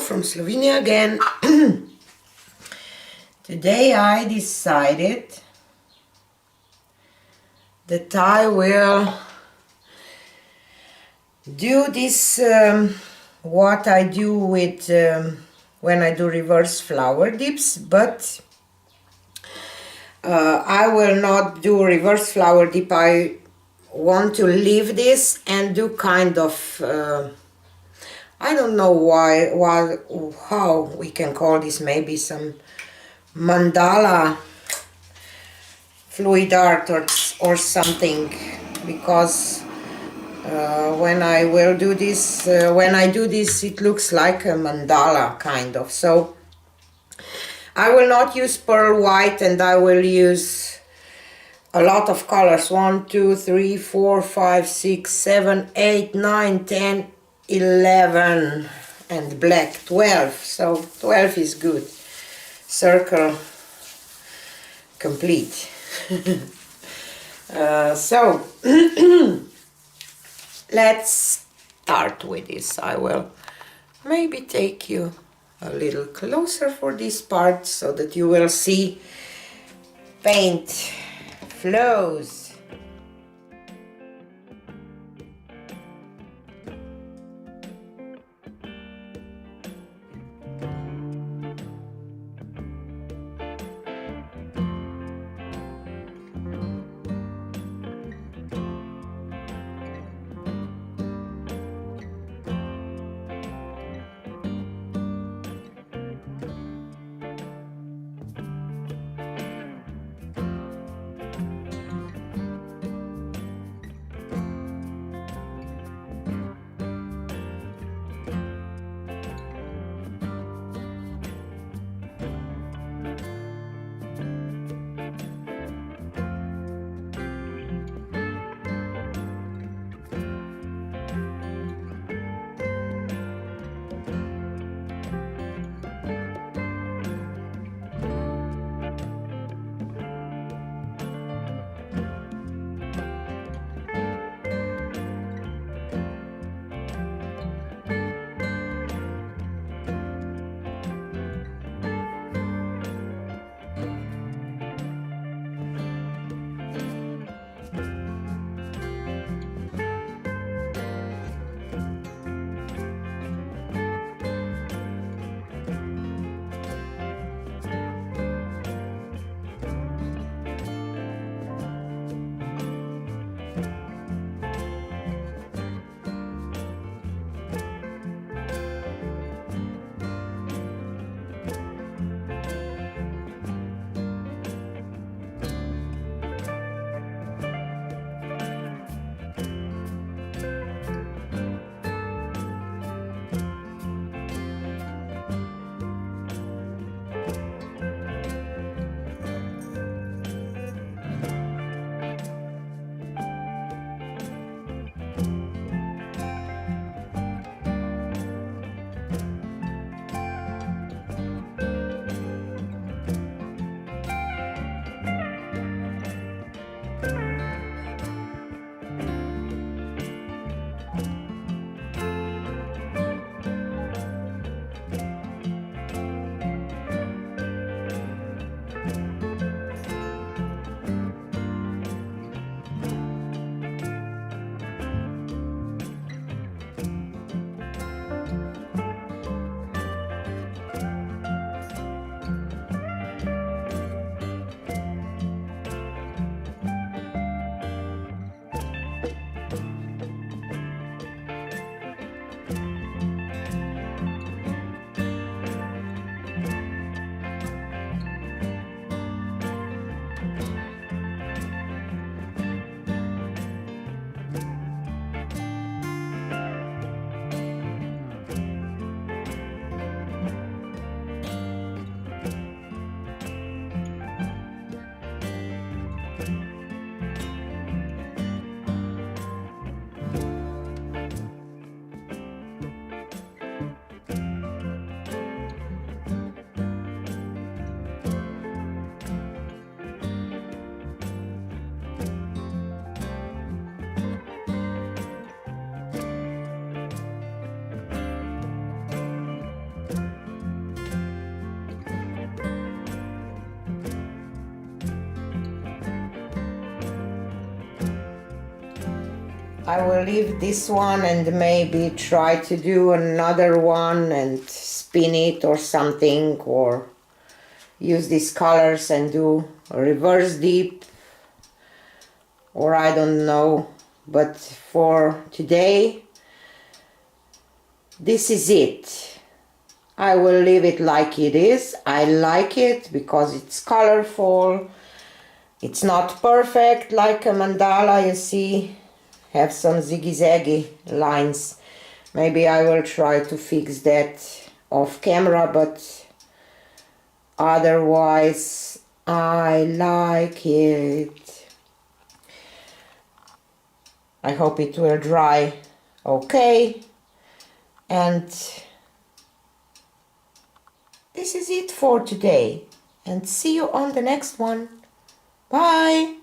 from Slovenia again. Today I decided that I will do this, what I do with when I do reverse flower dips, but I will not do reverse flower dip. I want to leave this and do kind of I don't know how we can call this, maybe some mandala fluid art or something, because when I will do this, when I do this, it looks like a mandala kind of. So I will not use pearl white, and I will use a lot of colors. 1, 2, 3, 4, 5, 6, 7, 8, 9, 10, 11, and black 12. So 12 is good. Circle complete. So let's start with this. I will maybe take you a little closer for this part so that you will see paint flows. I will leave this one and maybe try to do another one and spin it or something, or use these colors and do a reverse dip, or I don't know. But for today, this is it. I will leave it like it is. I like it because it's colorful. It's not perfect like a mandala, you see. Have some ziggy-zaggy lines. Maybe I will try to fix that off camera, but otherwise I like it. I hope it will dry okay. And this is it for today. And see you on the next one. Bye!